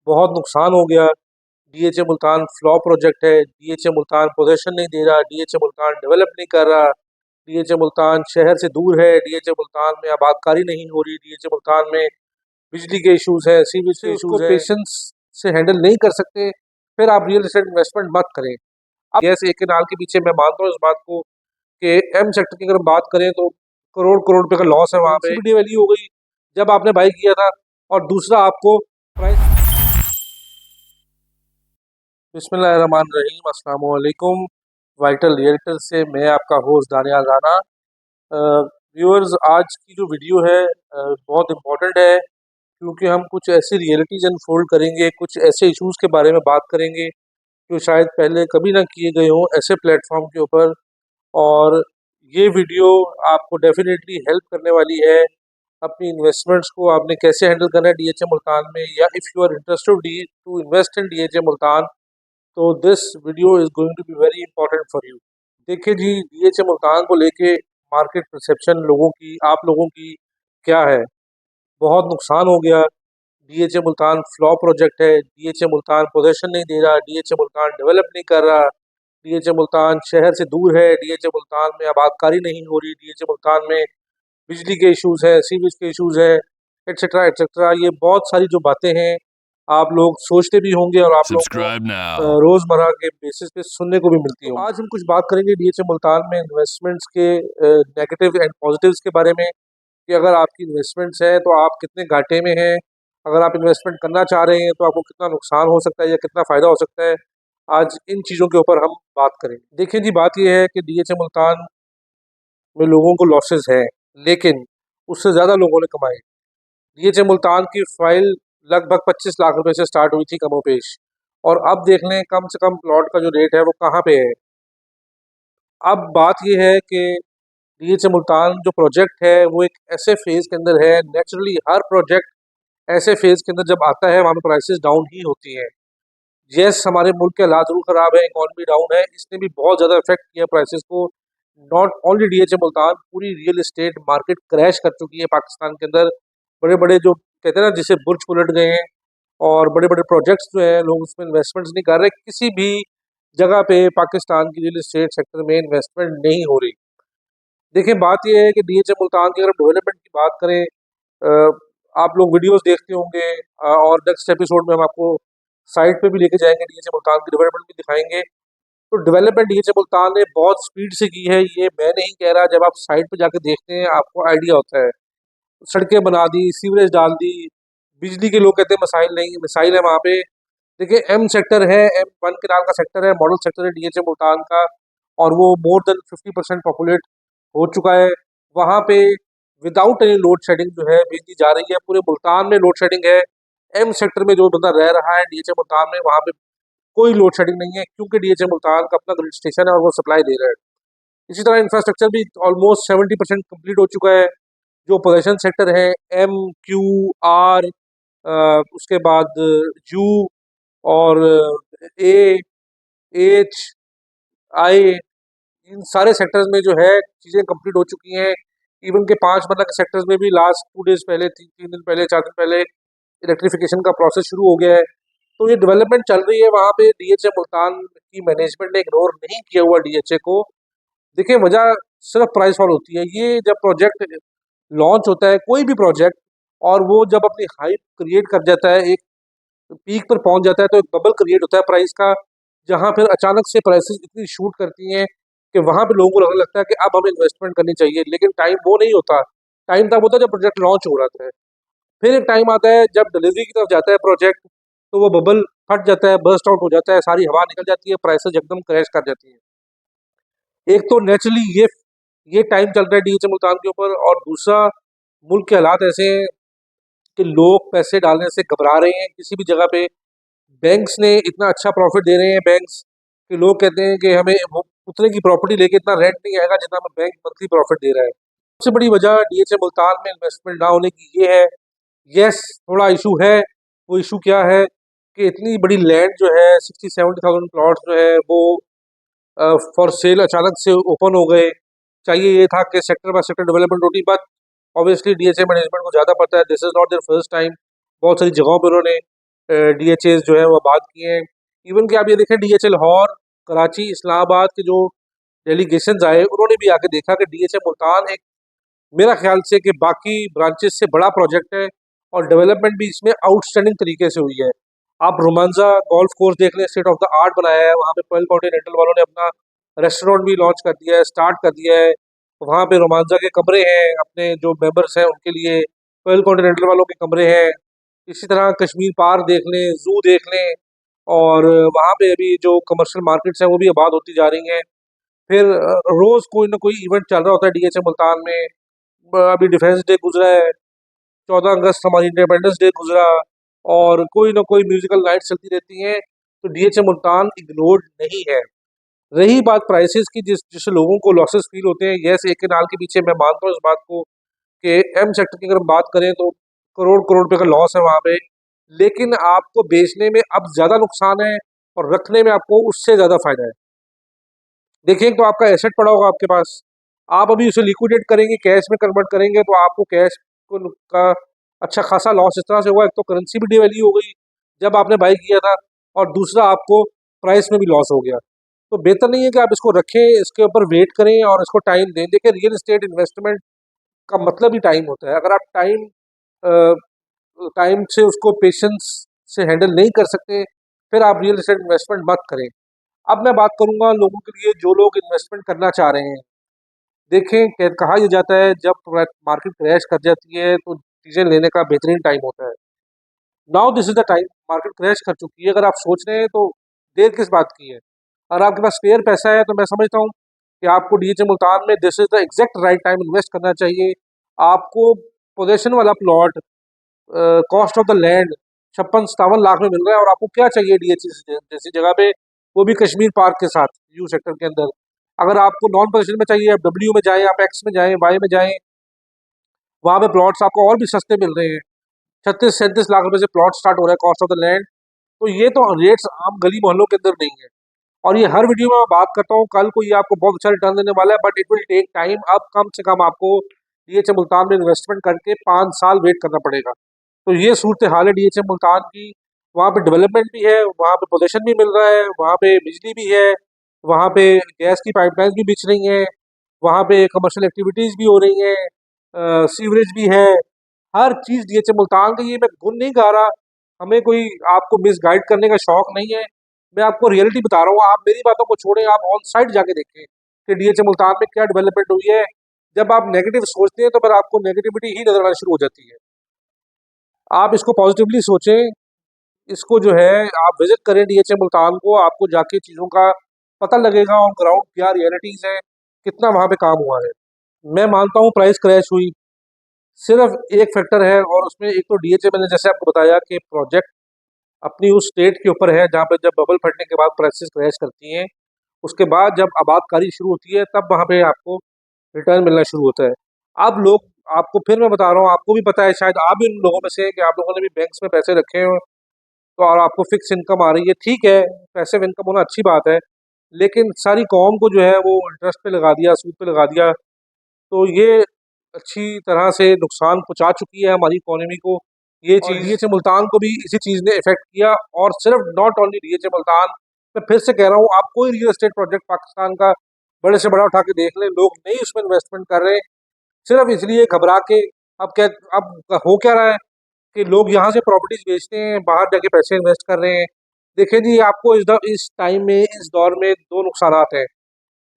बहुत नुकसान हो गया। डीएचए मुल्तान फ्लॉप प्रोजेक्ट है। डीएचए मुल्तान पोजीशन नहीं दे रहा, डीएचए मुल्तान डेवलप नहीं कर रहा, डीएचए मुल्तान शहर से दूर है, डीएचए मुल्तान में आबादकारी नहीं हो रही, डीएचए मुल्तान में बिजली के इश्यूज है, सीवेज के इश्यूज है, पेशेंस से हैंडल नहीं कर सकते, फिर आप रियल एस्टेट इन्वेस्टमेंट मत करें। अब जैसे एक नाल के पीछे मैं मानता हूँ इस बात को कि एम सेक्टर की अगर हम बात करें तो करोड़ करोड़ रुपए का लॉस है वहाँ पे। सीबीडी वैल्यू हो गई जब आपने बाई किया था, और दूसरा आपको प्राइस। बिस्मिल्लाहिर्रहमानिर्रहीम, अस्सलाम वालेकुम। वाइटल रियल्टर से मैं आपका होस्ट दानियाल राना। व्यूअर्स, आज की जो वीडियो है बहुत इम्पोर्टेंट है, क्योंकि हम कुछ ऐसी रियलिटीज अनफोल्ड करेंगे, कुछ ऐसे इश्यूज के बारे में बात करेंगे जो शायद पहले कभी ना किए गए हों ऐसे प्लेटफॉर्म के ऊपर। और ये वीडियो आपको डेफिनेटली हेल्प करने वाली है अपनी इन्वेस्टमेंट्स को आपने कैसे हैंडल करना है डीएचए मुल्तान में, या if you are interested to invest in DHA Multan, तो this video is going to be very important for you. देखिए जी, डीएचए मुल्तान को लेके मार्केट परसेप्शन लोगों की, आप लोगों की क्या है। बहुत नुकसान हो गया। डीएचए मुल्तान फ्लॉप प्रोजेक्ट है। डीएचए मुल्तान पोजीशन नहीं दे रहा, डीएचए मुल्तान डेवलप नहीं कर रहा, डीएचए मुल्तान शहर से दूर है, डीएचए मुल्तान में आबादकारी नहीं हो रही, डीएचए मुल्तान में बिजली के इश्यूज है, सीवेज के इश्यूज है, एटसेट्रा एटसेट्रा। ये बहुत सारी जो बातें हैं आप लोग सोचते भी होंगे और आप लोगों को रोजमर्रा के बेसिस पे सुनने को भी मिलती है। आज हम कुछ बात करेंगे डीएचए मुल्तान में इन्वेस्टमेंट्स के नेगेटिव एंड पॉजिटिव्स के बारे में, कि अगर आपकी इन्वेस्टमेंट्स है तो आप कितने घाटे में हैं, अगर आप इन्वेस्टमेंट करना चाह रहे हैं तो आपको कितना नुकसान हो सकता है या कितना फ़ायदा हो सकता है। आज इन चीज़ों के ऊपर हम बात करेंगे। देखिए जी, बात यह है कि डीएचए मुल्तान में लोगों को लॉसेस हैं, लेकिन उससे ज़्यादा लोगों ने कमाए। डीएचए मुल्तान की फाइल लगभग 25 लाख रुपए से स्टार्ट हुई थी कमोपेश, और अब देख लें कम से कम प्लॉट का जो रेट है वो कहाँ पे है। अब बात यह है कि डीएचए मुल्तान जो प्रोजेक्ट है वो एक ऐसे फेज़ के अंदर है। नेचुरली हर प्रोजेक्ट ऐसे फेज़ के अंदर जब आता है वहाँ पे प्राइसेस डाउन ही होती हैं। यस, हमारे मुल्क के हालात ज़रूर ख़राब है, इकॉनमी डाउन है, इसने भी बहुत ज़्यादा इफेक्ट किया प्राइसेस को। नॉट ओनली डीएचए मुल्तान, पूरी रियल एस्टेट मार्केट क्रैश कर चुकी है पाकिस्तान के अंदर। बड़े बड़े जो कहते हैं ना, जिसे बुर्ज उलट गए हैं, और बड़े बड़े प्रोजेक्ट्स जो हैं लोग उसमें इन्वेस्टमेंट्स नहीं कर रहे। किसी भी जगह पे पाकिस्तान की रियल एस्टेट सेक्टर में इन्वेस्टमेंट नहीं हो रही। देखिए, बात यह है कि डीएचए मुल्तान की अगर डेवलपमेंट की बात करें, आप लोग वीडियोस देखते होंगे, और नेक्स्ट एपिसोड में हम आपको साइट पे भी लेके जाएंगे, डीएचए मुल्तान की डेवलपमेंट भी दिखाएंगे। तो डेवलपमेंट डीएचए मुल्तान ने बहुत स्पीड से की है, ये मैं नहीं कह रहा। जब आप साइट पे जाके देखते हैं आपको आइडिया होता है। सड़कें बना दी, सीवरेज डाल दी, बिजली के लोग कहते हैं मसाइल नहीं, मिसाइल है वहाँ पे। देखिए, एम सेक्टर है, M1 के नाम का सेक्टर है, मॉडल सेक्टर है डीएचए मुल्तान का, और वो मोर देन 50% पॉपुलेट हो चुका है। वहाँ पे विदाउट एनी लोड शेडिंग जो है बिजली जा रही है। पूरे मुल्तान में लोड शेडिंग है। एम सेक्टर में जो बंदा रह रहा है डीएचए मुल्तान में, वहाँ पे कोई लोड शेडिंग नहीं है, क्योंकि डीएचए मुल्तान का अपना ग्रिड स्टेशन है और वो सप्लाई दे रहा है। इसी तरह इंफ्रास्ट्रक्चर भी ऑलमोस्ट 70% कम्प्लीट हो चुका है। जो पोजेशन सेक्टर है, M, Q, R, उसके बाद U, और A, H, I, इन सारे सेक्टर्स में जो है चीज़ें कंप्लीट हो चुकी हैं। इवन के 5 मतलब के सेक्टर्स में भी लास्ट 2 डेज पहले, 3 दिन पहले, 4 दिन पहले इलेक्ट्रिफिकेशन का प्रोसेस शुरू हो गया है। तो ये डेवलपमेंट चल रही है वहाँ पे। डीएचए मुल्तान की मैनेजमेंट ने इग्नोर नहीं किया हुआ डीएचए को। देखिए, वजह सिर्फ प्राइस फॉल होती है। ये जब प्रोजेक्ट लॉन्च होता है, कोई भी प्रोजेक्ट, और वो जब अपनी हाइप क्रिएट कर जाता है, एक पीक पर पहुंच जाता है, तो एक बबल क्रिएट होता है प्राइस का, जहां फिर अचानक से प्राइसेस इतनी शूट करती हैं कि वहां पे लोगों को लगने लगता है कि अब हमें इन्वेस्टमेंट करनी चाहिए। लेकिन टाइम वो नहीं होता। टाइम तब होता है जब प्रोजेक्ट लॉन्च हो रहा था। फिर एक टाइम आता है जब डिलीवरी की तरफ जाता है प्रोजेक्ट, तो वो बबल फट जाता है, बर्स्ट आउट हो जाता है, सारी हवा निकल जाती है, प्राइसेस एकदम क्रैश कर जाती है। एक तो नेचुरली ये टाइम चल रहा है डीएचए मुल्तान के ऊपर, और दूसरा मुल्क के हालात ऐसे हैं कि लोग पैसे डालने से घबरा रहे हैं किसी भी जगह पे। बैंक्स ने इतना अच्छा प्रॉफिट दे रहे हैं बैंक्स, कि लोग कहते हैं कि हमें वो उतने की प्रॉपर्टी लेके इतना रेंट नहीं आएगा जितना हमें बैंक मंथली प्रॉफिट दे रहा है। सबसे बड़ी वजह डीएचए मुल्तान में इन्वेस्टमेंट ना होने की ये है। यस, थोड़ा इशू है। वो इशू क्या है कि इतनी बड़ी लैंड जो है, 60-70 थाउजेंड प्लॉट्स जो है वो फॉर सेल अचानक से ओपन हो गए। चाहिए ये था कि सेक्टर बाय सेक्टर डेवलपमेंट होती, बट ऑब्वियसली डीएचए मैनेजमेंट को ज़्यादा पता है, this is not there first time. बहुत सारी जगहों पर उन्होंने DHAs जो है वो आबाद किए हैं। इवन कि आप ये देखें DH लाहौर, कराची, इस्लामाबाद के जो डेलीगेशंस आए उन्होंने भी आके देखा कि DHA मुल्तान एक मेरा ख्याल से कि बाकी ब्रांचेस से बड़ा प्रोजेक्ट है और डेवलपमेंट भी इसमें आउटस्टैंडिंग तरीके से हुई है। आप रोमांजा गोल्फ कोर्स देख लें, स्टेट ऑफ द आर्ट बनाया है, वहाँ पे पर्ल कॉन्टिनेंटल वालों ने अपना रेस्टोरेंट भी लॉन्च कर दिया है, स्टार्ट कर दिया है। वहाँ पे रोमांजा के कमरे हैं, अपने जो मेंबर्स हैं उनके लिए पर्ल कॉन्टिनेंटल वालों के कमरे हैं। इसी तरह कश्मीर पार्क देख लें, जू देख लें, और वहाँ पे अभी जो कमर्शियल मार्केट्स हैं वो भी आबाद होती जा रही हैं। फिर रोज़ कोई ना कोई इवेंट चल रहा होता है DHA मुल्तान में। अभी डिफेंस डे गुजरा है, 14 अगस्त हमारी इंडिपेंडेंस डे गुजरा, और कोई ना कोई म्यूजिकल नाइट चलती रहती हैं। तो DHA मुल्तान इग्नोर्ड नहीं है। रही बात प्राइसेस की, जिस लोगों को लॉसेस फील होते हैं, यस एक नाल के पीछे मैं मानता हूँ इस बात को कि एम सेक्टर की अगर हम बात करें तो करोड़ करोड़ रुपए का लॉस है वहाँ पे, लेकिन आपको बेचने में अब ज़्यादा नुकसान है और रखने में आपको उससे ज़्यादा फायदा है। देखिए, तो आपका एसेट पड़ा होगा आपके पास, आप अभी उसे लिक्विडेट करेंगे, कैश में कन्वर्ट करेंगे, तो आपको कैश का अच्छा खासा लॉस इस तरह से हुआ। एक तो करेंसी भी डिवैल्यू हो गई जब आपने बाई किया था, और दूसरा आपको प्राइस में भी लॉस हो गया। तो बेहतर नहीं है कि आप इसको रखें, इसके ऊपर वेट करें और इसको टाइम दें। देखिए, रियल एस्टेट इन्वेस्टमेंट का मतलब ही टाइम होता है। अगर आप टाइम से उसको पेशेंस से हैंडल नहीं कर सकते, फिर आप रियल एस्टेट इन्वेस्टमेंट मत करें। अब मैं बात करूंगा लोगों के लिए जो लोग इन्वेस्टमेंट करना चाह रहे हैं। देखें, कहा यह जाता है जब मार्केट क्रैश कर जाती है तो चीज़ें लेने का बेहतरीन टाइम होता है। Now this is the time. Market crash कर चुकी है, अगर आप सोच रहे हैं तो देर किस बात की है। अगर आपके पास स्पेयर पैसा है तो मैं समझता हूँ कि आपको DHA मुल्तान में this is the exact right time invest करना चाहिए। आपको पोजेशन वाला plot, cost of the land 56-57 lakh में मिल रहा है, और आपको क्या चाहिए DHA जैसी जगह पे, वो भी कश्मीर पार्क के साथ, यू सेक्टर के अंदर। अगर आपको नॉन पोजिशन में चाहिए, आप W में जाएं, आप X में जाएं, Y में जाएं, वहाँ पे प्लॉट्स आपको और भी सस्ते मिल रहे हैं। 36-37 लाख रुपए से प्लॉट स्टार्ट हो रहा है, कॉस्ट ऑफ द लैंड। तो ये तो रेट्स आम गली मोहल्लों के अंदर नहीं है, और ये हर वीडियो में मैं बात करता हूँ। कल को ये आपको बहुत अच्छा रिटर्न देने वाला है, but it will take time. अब कम से कम आपको DHA मुल्तान में इन्वेस्टमेंट करके 5 साल वेट करना पड़ेगा। तो ये सूरत हाल है DHA मुल्तान की। वहाँ पे डेवलपमेंट भी है, वहाँ पे पोजीशन भी मिल रहा है, वहाँ पे बिजली भी है, वहाँ पे गैस की पाइपलाइन भी बिछ रही हैं, वहाँ पे कमर्शियल एक्टिविटीज़ भी हो रही हैं, सीवरेज भी है, हर चीज़ DHA मुल्तान की। ये मैं गुण नहीं गा रहा, हमें कोई आपको मिसगाइड करने का शौक नहीं है, मैं आपको रियलिटी बता रहा हूँ। आप मेरी बातों को छोड़ें, आप ऑन साइड जाके देखें कि DHA मुल्तान में क्या डेवलपमेंट हुई है। जब आप नेगेटिव सोचते हैं तो फिर आपको नेगेटिविटी ही नजर आना शुरू हो जाती है। आप इसको पॉजिटिवली सोचें, इसको जो है आप विजिट करें DHA मुल्तान को, आपको जाके चीज़ों का पता लगेगा ऑन ग्राउंड क्या रियलिटीज़ है, कितना वहाँ पे काम हुआ है। मैं मानता हूँ प्राइस क्रैश हुई, सिर्फ एक फैक्टर है, और उसमें एक तो DHA, मैंने जैसे आपको बताया कि प्रोजेक्ट अपनी उस स्टेट के ऊपर है जहाँ पे जब बबल फटने के बाद प्राइसेस क्रैश करती हैं, उसके बाद जब आबादकारी शुरू होती है तब वहाँ पे आपको रिटर्न मिलना शुरू होता है। अब लोग, आपको फिर मैं बता रहा हूँ, आपको भी पता है, शायद आप भी उन लोगों में से हैं कि आप लोगों ने भी बैंक्स में पैसे रखे हैं, तो और आपको फिक्स इनकम आ रही है। ठीक है, पैसिव इनकम होना अच्छी बात है, लेकिन सारी कौम को जो है वो इंटरेस्ट पे लगा दिया, सूद पे लगा दिया, तो ये अच्छी तरह से नुकसान पहुंचा चुकी है हमारी इकोनॉमी को। ये और चीज़ DHA मुल्तान को भी इसी चीज़ ने इफेक्ट किया, और सिर्फ नॉट ओनली DHA मुल्तान। मैं फिर से कह रहा हूँ, आप कोई रियल एस्टेट प्रोजेक्ट पाकिस्तान का बड़े से बड़ा उठा के देख लें, लोग नहीं उसमें इन्वेस्टमेंट कर रहे, सिर्फ इसलिए घबरा के। अब हो क्या रहा है कि लोग यहाँ से प्रॉपर्टीज बेचते हैं, बाहर जाके पैसे इन्वेस्ट कर रहे हैं। देखिए जी, आपको इस टाइम में, इस दौर में दो नुकसानात हैं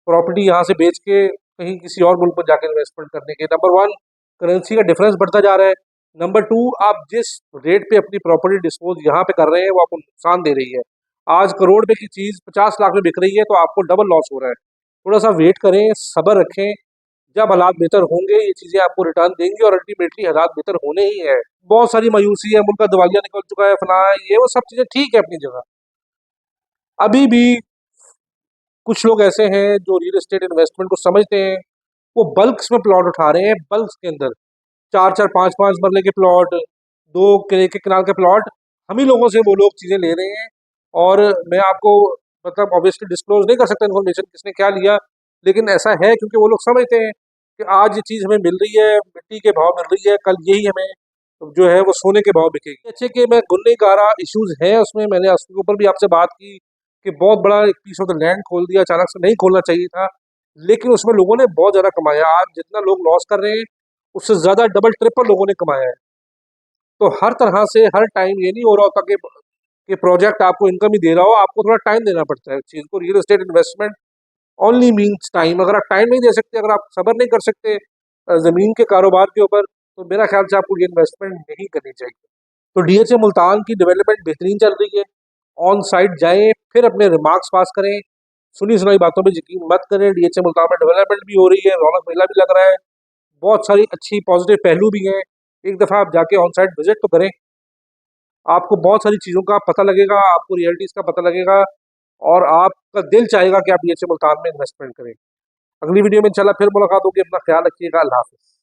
प्रॉपर्टी यहाँ से बेच के कहीं किसी और मुल्क में जाकर इन्वेस्टमेंट करने के। नंबर वन, करेंसी का डिफरेंस बढ़ता जा रहा है। नंबर टू, आप जिस रेट पे अपनी प्रॉपर्टी डिस्पोज यहाँ पे कर रहे हैं वो आपको नुकसान दे रही है। आज करोड़ रुपए की चीज़ 50 लाख में बिक रही है, तो आपको डबल लॉस हो रहा है। थोड़ा सा वेट करें, सब्र रखें, जब हालात बेहतर होंगे ये चीज़ें आपको रिटर्न देंगी, और अल्टीमेटली हालात बेहतर होने ही है। बहुत सारी मायूसी है, मुल्क का दिवालिया निकल चुका है, फला है, ये वो सब चीज़ें ठीक है अपनी जगह। अभी भी कुछ लोग ऐसे हैं जो रियल एस्टेट इन्वेस्टमेंट को समझते हैं, वो बल्क्स में प्लॉट उठा रहे हैं, बल्क्स के अंदर 4-4, 5-5 मरले के प्लॉट, 2 किले के किनार के प्लॉट, हम ही लोगों से वो लोग चीज़ें ले रहे हैं। और मैं आपको, मतलब ऑब्वियसली डिस्क्लोज नहीं कर सकता इन्फॉर्मेशन किसने क्या लिया, लेकिन ऐसा है क्योंकि वो लोग समझते हैं कि आज ये चीज़ हमें मिल रही है, मिट्टी के भाव मिल रही है, कल यही हमें जो है वो सोने के भाव बिकेगी। अच्छे कि मैं गुन नहीं गा रहा, इश्यूज हैं उसमें, मैंने उसके ऊपर भी आपसे बात की कि बहुत बड़ा एक पीस ऑफ द लैंड खोल दिया, अचानक से नहीं खोलना चाहिए था, लेकिन उसमें लोगों ने बहुत ज़्यादा कमाया। आज जितना लोग लॉस कर रहे हैं उससे ज़्यादा डबल ट्रिपल लोगों ने कमाया है। तो हर तरह से हर टाइम ये नहीं हो रहा होता कि प्रोजेक्ट आपको इनकम ही दे रहा हो, आपको थोड़ा टाइम देना पड़ता है चीज़ को। Real estate investment only means time. अगर आप टाइम नहीं दे सकते, अगर आप सब्र नहीं कर सकते ज़मीन के कारोबार के ऊपर, तो मेरा ख्याल से आपको ये इन्वेस्टमेंट नहीं करनी चाहिए। तो डीएचए मुल्तान की डेवलपमेंट बेहतरीन चल रही है। ऑन साइट जाएं, फिर अपने रिमार्क्स पास करें, सुनी सुनाई बातों पे यकीन मत करें। डीएचए मुल्तान में डेवलपमेंट भी हो रही है, रौनक मेला भी लग रहा है, बहुत सारी अच्छी पॉजिटिव पहलू भी हैं। एक दफ़ा आप जाके ऑन साइट विजिट तो करें, आपको बहुत सारी चीज़ों का पता लगेगा, आपको रियलिटीज़ का पता लगेगा और आपका दिल चाहेगा कि आप डीएचए मुल्तान में इन्वेस्टमेंट करें। अगली वीडियो में इंशाल्लाह फिर मुलाकात होगी। अपना ख्याल रखिएगा। अल्लाह हाफ़िज़।